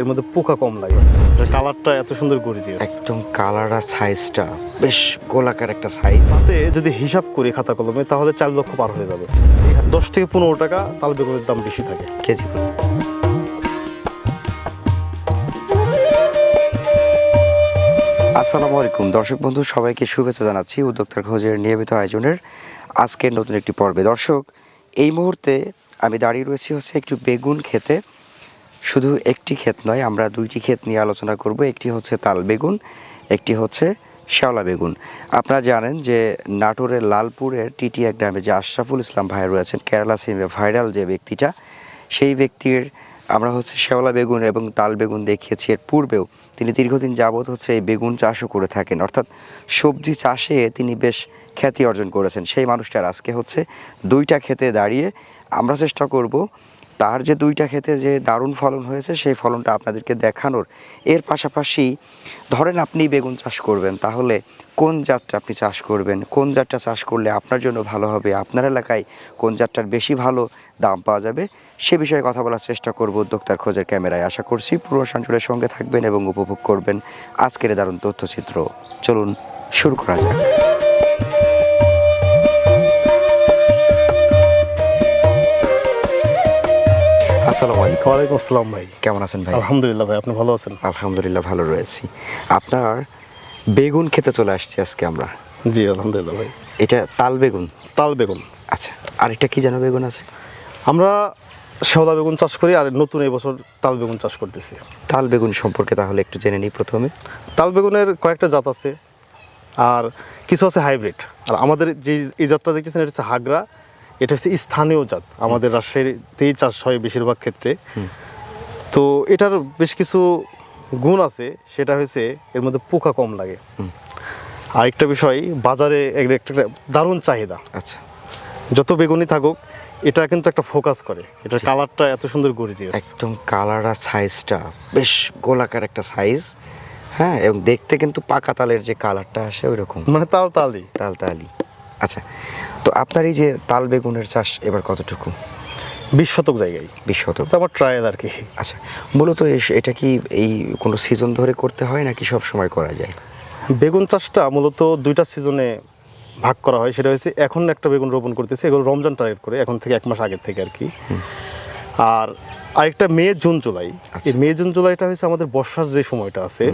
এর মধ্যে পোকা কম লাগে, কালারটা এত সুন্দর গর্জিয়াস, একদম কালার আর সাইজটা বেশ গোলাকার একটা সাইজ। তাতে যদি হিসাব করি খাতা কলমে তাহলে 4 লক্ষ পার হয়ে যাবে। 10 থেকে 15 টাকা তাল বেগুনের দাম বেশি থাকে কেজি প্রতি। আসসালামু আলাইকুম দর্শক বন্ধু, সবাইকে শুভেচ্ছা জানাচ্ছি উদ্যোক্তার খোঁজের নিয়মিত আয়োজনের আজকের নতুন একটি পর্বে। দর্শক, এই মুহূর্তে আমি দাঁড়িয়ে রয়েছি একটু বেগুন খেতে। শুধু একটি ক্ষেত নয়, আমরা দুইটি ক্ষেত নিয়ে আলোচনা করব। একটি হচ্ছে তাল বেগুন, একটি হচ্ছে শেওলা বেগুন। আপনারা জানেন যে নাটোরের লালপুরের টিটিয়া গ্রামে যে আশরাফুল ইসলাম ভাই রয়েছেন, কেরালা সিনেমা ভাইরাল যে ব্যক্তিটা, সেই ব্যক্তির আমরা শেওলা বেগুন এবং তাল বেগুন দেখিয়েছি। এর পূর্বেও তিনি দীর্ঘদিন যাবৎ এই বেগুন চাষও করে থাকেন, অর্থাৎ সবজি চাষে তিনি বেশ খ্যাতি অর্জন করেছেন। সেই মানুষটার আজকে দুইটা ক্ষেতে দাঁড়িয়ে আমরা চেষ্টা করব তার যে দুইটা ক্ষেতে যে দারুণ ফলন হয়েছে সেই ফলনটা আপনাদেরকে দেখানোর। এর পাশাপাশি ধরেন আপনি বেগুন চাষ করবেন, তাহলে কোন জাতটা আপনি চাষ করবেন, কোন জাতটা চাষ করলে আপনার জন্য ভালো হবে, আপনার এলাকায় কোন জাতটার বেশি ভালো দাম পাওয়া যাবে, সে বিষয়ে কথা বলার চেষ্টা করব উদ্যোক্তার খোঁজের ক্যামেরায়। আশা করছি পুরো সঞ্চলের সঙ্গে থাকবেন এবং উপভোগ করবেন আজকের দারুণ তথ্যচিত্র। চলুন শুরু করা যাক। আসসালামু আলাইকুম। ওয়ালাইকুম আসসালাম ভাই, কেমন আছেন ভাই? আলহামদুলিল্লাহ ভাই, আপনি ভালো আছেন? আলহামদুলিল্লাহ ভালো রয়েছি। আপনার বেগুন খেতে চলে আসছি আজকে আমরা। জি আলহামদুলিল্লাহ ভাই। এটা তাল বেগুন? তাল বেগুন। আচ্ছা, আর এটা কি যেন বেগুন আছে? আমরা শেওলা বেগুন চাষ করি, আর নতুন এই বছর তাল বেগুন চাষ করতেছি। তাল বেগুন সম্পর্কে তাহলে একটু জেনে নিই প্রথমে। তাল বেগুনের কয়েকটা জাত আছে, আর কিছু আছে হাইব্রিড। আর আমাদের যে এই জাতটা দেখতেছেন এটা হচ্ছে হাগরা, এটা হচ্ছে স্থানীয় জাত, আমাদের রাজশাহীতেই চাষ হয় বেশিরভাগ ক্ষেত্রে। তো এটার বেশ কিছু গুণ আছে, সেটা হচ্ছে এর মধ্যে পোকা কম লাগে। আরেকটা বিষয়, বাজারে একটা দারুণ চাহিদা। আচ্ছা, যত বেগুনই থাকুক এটা কিন্তু একটা ফোকাস করে, এটার কালারটা এত সুন্দর গর্জিয়াস, একদম কালার আর সাইজটা বেশ গোলাকার একটা সাইজ। হ্যাঁ, এবং দেখতে কিন্তু পাকা তালের যে কালারটা আসে ওই রকম, মানে তালই। তালি। আচ্ছা, তো আপনার এই যে তাল বেগুনের চাষ এবার কতটুকু? 20 শতক জায়গায়। 20 শতক? তো আমার ট্রায়াল আর কি। আচ্ছা, মূলত এটা কি এই কোনো সিজন ধরে করতে হয় নাকি সব সময় করা যায়? বেগুন চাষটা মূলত 2টা সিজনে ভাগ করা হয়। সেটা হচ্ছে এখন একটা বেগুন রোপণ করতেছে, এগুলো রমজান টার্গেট করে, এখন থেকে 1 মাস আগের থেকে আর কি। আর আরেকটা মে জুন জুলাই। এই মে জুন জুলাইটা হচ্ছে আমাদের বর্ষার যে সময়টা আছে,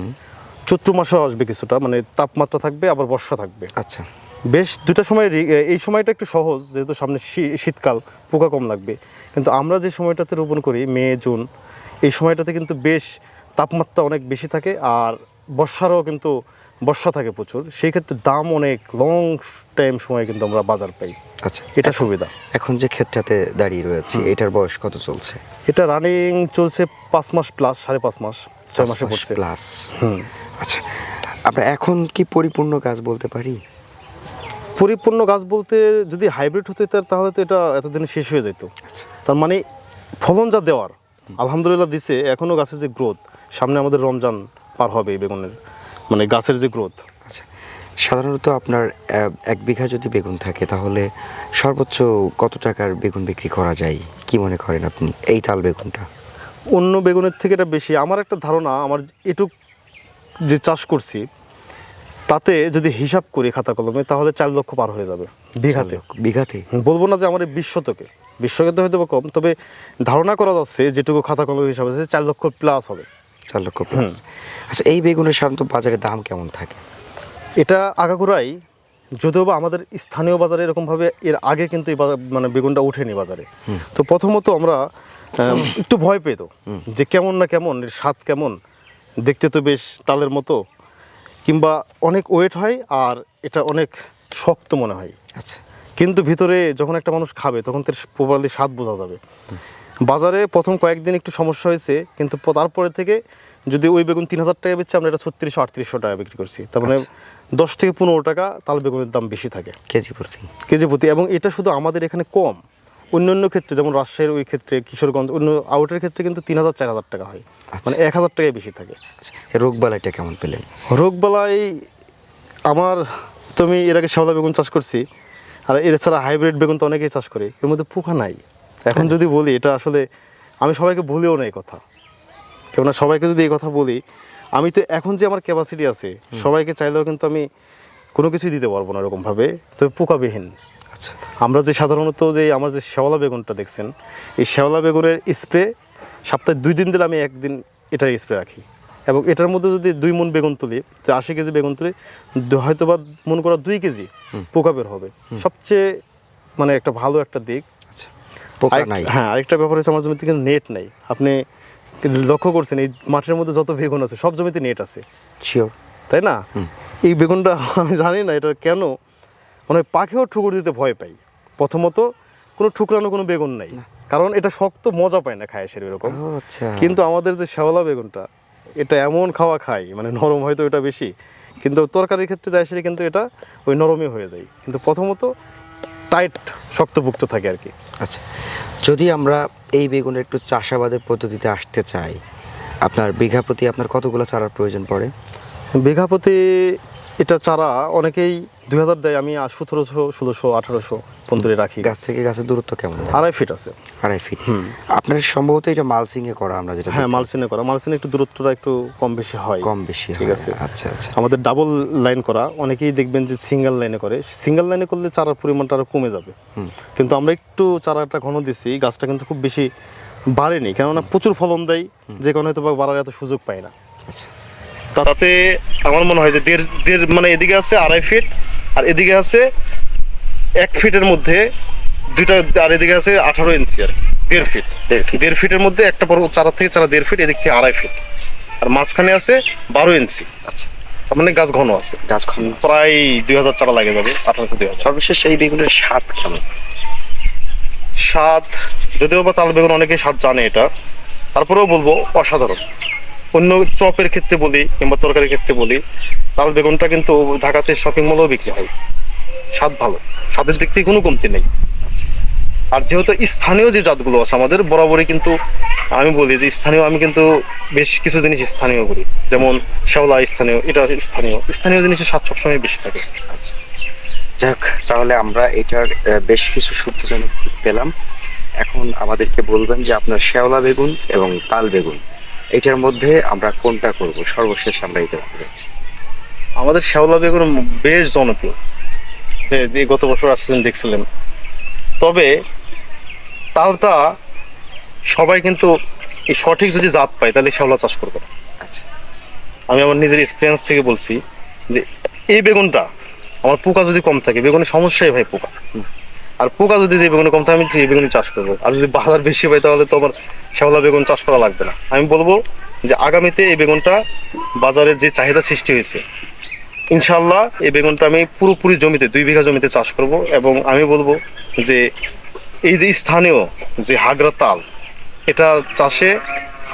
চৈত্র মাসেও আসবে কিছুটা, মানে তাপমাত্রা থাকবে আবার বর্ষা থাকবে। আচ্ছা, বেশ 2টা সময়। এই সময়টা একটু সহজ, যেহেতু সামনে শীতকাল, পোকা কম লাগবে। কিন্তু আমরা যে সময়টাতে রোপণ করি মে জুন, এই সময়টাতে কিন্তু বেশ তাপমাত্রা অনেক বেশি থাকে, আর বর্ষারও কিন্তু বর্ষা থাকে প্রচুর। সেই ক্ষেত্রে দাম অনেক লং টাইম সময় কিন্তু আমরা বাজার পাই। আচ্ছা, এটা সুবিধা। এখন যে ক্ষেতটাতে দাঁড়িয়ে রয়েছে এটার বয়স কত চলছে? এটা রানিং চলছে 5 মাস প্লাস, 5.5 মাস, 6 মাসে পড়ছে প্লাস। আচ্ছা, আমরা এখন কি পরিপূর্ণ গাছ বলতে পারি? পরিপূর্ণ গাছ বলতে যদি হাইব্রিড হতো তাহলে তো এটা এতদিনে শেষ হয়ে যেত। তার মানে ফলন যা দেওয়ার আলহামদুলিল্লাহ দিছে। এখনও গাছের যে গ্রোথ, সামনে আমাদের রমজান পার হবে, বেগুনের মানে গাছের যে গ্রোথ। আচ্ছা, সাধারণত আপনার 1 বিঘা যদি বেগুন থাকে তাহলে সর্বোচ্চ কত টাকার বেগুন বিক্রি করা যায় কি মনে করেন আপনি এই তাল বেগুনটা? অন্য বেগুনের থেকে এটা বেশি। আমার একটা ধারণা, আমার এটুক যে চাষ করছি তাতে যদি হিসাব করি খাতা কলমে তাহলে 4 লক্ষ পার হয়ে যাবে বিঘাতে। বলবো না যে আমার 20 শতকে, 20 শতকে হয়তো কম, তবে ধারণা করা যাচ্ছে যেটুকু খাতা কলমের হিসাবে 4 লক্ষ প্লাস হবে। 4 লক্ষ প্লাস। আচ্ছা, এই বেগুনের সাধারণত বাজারে দাম কেমন থাকে? এটা আগাগোড়াই, যদিও বা আমাদের স্থানীয় বাজারে এরকমভাবে এর আগে কিন্তু মানে বেগুনটা ওঠেনি বাজারে। তো প্রথমত আমরা একটু ভয় পেত যে কেমন না কেমন, এর স্বাদ কেমন, দেখতে তো বেশ তালের মতো, কিংবা অনেক ওয়েট হয় আর এটা অনেক শক্ত মনে হয়। আচ্ছা, কিন্তু ভিতরে যখন একটা মানুষ খাবে তখন তার প্রপারলি স্বাদ বোঝা যাবে। বাজারে প্রথম কয়েকদিন একটু সমস্যা হয়েছে, কিন্তু তারপরে থেকে যদি ওই বেগুন 3000 টাকা বেচছে, আমরা এটা 3600-3800 টাকা বিক্রি করছি। তার মানে 10 থেকে 15 টাকা তাল বেগুনের দাম বেশি থাকে কেজি প্রতি। এবং এটা শুধু আমাদের এখানে কম, অন্যান্য ক্ষেত্রে যেমন রাজশাহীর ওই ক্ষেত্রে, কিশোরগঞ্জ, অন্য আউটের ক্ষেত্রে কিন্তু 3000-4000 টাকা হয়, মানে 1000 টাকায় বেশি থাকে। আচ্ছা, রোগবালাইটা কেমন পেলেন? রোগবালাই আমার, তুমি এর আগে শেওলা বেগুন চাষ করছি, আর এর ছাড়া হাইব্রিড বেগুন তো অনেকেই চাষ করে, এর মধ্যে পোকা নাই। এখন যদি বলি, এটা আসলে আমি সবাইকে বলিও না এই কথা, কেননা সবাইকে যদি এই কথা বলি, আমি তো এখন যে আমার ক্যাপাসিটি আছে সবাইকে চাইলেও কিন্তু আমি কোনো কিছুই দিতে পারবো না এরকমভাবে, তবে পোকাবিহীন। আচ্ছা, আমরা যে সাধারণত যে আমার যে শেওলা বেগুনটা দেখছেন, এই শেওলা বেগুনের স্প্রে সপ্তাহে 2 দিন দিলে আমি 1 দিন এটার স্প্রে রাখি, এবং এটার মধ্যে যদি 2 মণ বেগুন তুলি, যে 80 কেজি বেগুন তুলি, হয়তো বা মন করা 2 কেজি পোকা বের হবে। সবচেয়ে মানে একটা ভালো একটা দিক। আচ্ছা, পোকা নাই। হ্যাঁ, আরেকটা ব্যাপার হচ্ছে আমার জমিতে কিন্তু নেট নাই। আপনি লক্ষ্য করছেন এই মাঠের মধ্যে যত বেগুন আছে সব জমিতে নেট আছে, শিওর। তাই না? এই বেগুনটা আমি জানি না এটা কেন মানে পাখিও ঠুকুর দিতে ভয় পাই। প্রথমত কোনো ঠুকরানো কোনো বেগুন নাই, কারণ এটা শক্ত, মজা পায় না খায় সেরকম। আচ্ছা, কিন্তু আমাদের যে শেওলা বেগুনটা, এটা এমন খাওয়া খায়, মানে নরম হয়তো এটা বেশি, কিন্তু তরকারির ক্ষেত্রে যায় সেটা কিন্তু এটা ওই নরমই হয়ে যায়, কিন্তু প্রথমত টাইট শক্তপুক্ত থাকে আর কি। আচ্ছা, যদি আমরা এই বেগুনের একটু চাষাবাদের পদ্ধতিতে আসতে চাই, আপনার বিঘা প্রতি আপনার কতগুলো চারার প্রয়োজন পড়ে? বিঘা প্রতি এটা চারা অনেকেই 2000 দেয়, আমি 1700, 1600, 1800 পর্যন্ত রাখি। গাছ থেকে গাছের দূরত্ব কেমন? 2.5 ফিট আছে। 2.5 ফিট। আপনার সম্ভবত এটা মালচিংয়ে করা, আমরা যেটা হ্যাঁ, মালচিনে করা। মালচিনে একটু দূরত্বটা একটু কম বেশি হয়। কম বেশি, ঠিক আছে। আচ্ছা আচ্ছা। আমাদের ডাবল লাইন করা, অনেকেই দেখবেন যে সিঙ্গেল লাইনে করে। সিঙ্গেল লাইনে করলে চারার পরিমাণটা আরো কমে যাবে, কিন্তু আমরা একটু চারাটা ঘন দিচ্ছি, গাছটা কিন্তু খুব বেশি বাড়েনি, কেননা প্রচুর ফলন দেয়, যে কারণে হয়তো বা বাড়ার এত সুযোগ পায় না। আচ্ছা, তাতে আমার মনে হয় যে দেড় মানে এদিকে আছে 2.5 ফিট, আর এদিকে আছে 1 ফিটের মধ্যে দুইটা, আর এদিকে আছে 18 ইঞ্চি, আর 1.5 ফিট। 1.5 ফিটের মধ্যে একটা বড় চারা থেকে চারা 1.5 ফিট, এদিক থেকে 2.5 ফিট, আর মাঝখানে আছে 12 ইঞ্চি। আচ্ছা, তার মানে গাছ ঘন আছে, গাছ ঘন। প্রায় 2000 চারা লাগে যাবে, 1800-2000। সর্বশেষ এই বেগুনের স্বাদ কেমন? স্বাদ, যদিও বা তাল বেগুন অনেকেই স্বাদ জানে এটা, তারপরেও বলবো অসাধারণ। অন্য চপের ক্ষেত্রে বলি কিংবা তরকারির ক্ষেত্রে বলি, তাল বেগুনটা কিন্তু ঢাকাতে শপিং মলেও বিক্রি হয়। স্বাদ ভালো, স্বাদের দিক থেকে কোনো কমতি নেই। আর যেহেতু স্থানীয় যে জাতগুলো আছে আমাদের, বরাবরই কিন্তু আমি বলি যে স্থানীয়, আমি কিন্তু বেশ কিছু জিনিস স্থানীয় করি, যেমন শেওলা স্থানীয়, এটা স্থানীয় জিনিসের স্বাদ সবসময় বেশি থাকে। আচ্ছা, যাক, তাহলে আমরা এটার বেশ কিছু সুবিধাজনক দিক পেলাম। এখন আমাদেরকে বলবেন যে আপনার শেওলা বেগুন এবং তাল বেগুন, এটার মধ্যে আমরা কোনটা করব? সর্বশেষ আমরা এটা জানতে চাচ্ছি। আমাদের শেওলা বেগুন বেশ জনপ্রিয়, এই গত বছর আসছেন দেখছিলেন। তবে তালটা সবাই কিন্তু এই সঠিক যদি জাত পায় তাহলে শেওলা চাষ করবে না। আচ্ছা, আমি আমার নিজের এক্সপিরিয়েন্স থেকে বলছি যে এই বেগুনটা আমার পোকা যদি কম থাকে, বেগুনের সমস্যাই ভাই পোকা, আর পোকা যদি যে বেগুনে কম থাকে আমি এই বেগুনে চাষ করবো। আর যদি বাজার বেশি পাই তাহলে তো আমার শেওলা বেগুন চাষ করা লাগবে না। আমি বলবো যে আগামীতে এই বেগুনটা বাজারে যে চাহিদা সৃষ্টি হয়েছে, ইনশাল্লাহ এই বেগুনটা আমি পুরোপুরি জমিতে 2 বিঘা জমিতে চাষ করব, এবং আমি বলবো যে এই যে স্থানীয় যে হাগরা তাল, এটা চাষে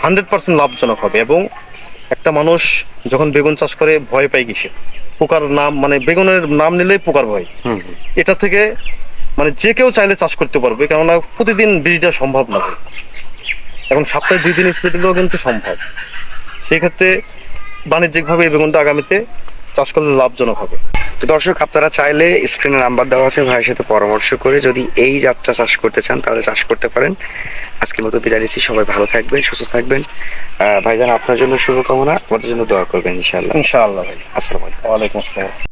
100% লাভজনক হবে। এবং একটা মানুষ যখন বেগুন চাষ করে ভয় পায় কিসে? পোকার নাম, মানে বেগুনের নাম নিলেই পোকার ভয়। এটা থেকে মানে যে কেউ চাইলে চাষ করতে পারবে, কেননা প্রতিদিন বীজ দেওয়া সম্ভব না। এখন সপ্তাহে 2 দিন স্প্রে দিলেও কিন্তু সম্ভব। সেই ক্ষেত্রে বাণিজ্যিকভাবে এই বেগুনটা আগামীতে চাষ করলে লাভজনক হবে। তো দর্শক, আপনারা চাইলে স্ক্রিনে নাম্বার দেওয়া আছে, ভাইয়ের সাথে পরামর্শ করে যদি এই জাতটা চাষ করতে চান তাহলে চাষ করতে পারেন। আজকের মতো বিদায় নিচ্ছি, সবাই ভালো থাকবেন, সুস্থ থাকবেন। ভাইজান, আপনার জন্য শুভকামনা, আমাদের জন্য দোয়া করবেন ইনশাআল্লাহ। ইনশাআল্লাহ ভাই। আসসালামু আলাইকুম। ওয়ালাইকুম আসসালাম।